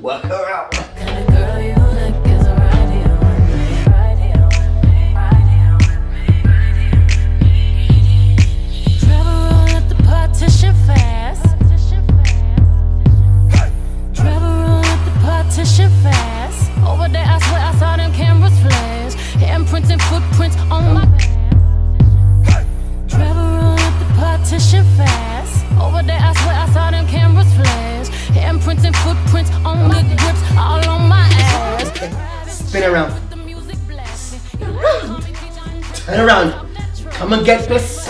Work her out. Kinda girl you like is right here with me, right here with me, right here with me. Travel roll at the partition fast. Travel roll at the partition fast. Over there, I swear I saw them cameras flash. Handprints and footprints on my past. Travel roll at the partition fast. Over there, I swear I saw them cameras flash. Handprints and footprints on the grips, all on my ass. Spin around. Turn around. Come and get this.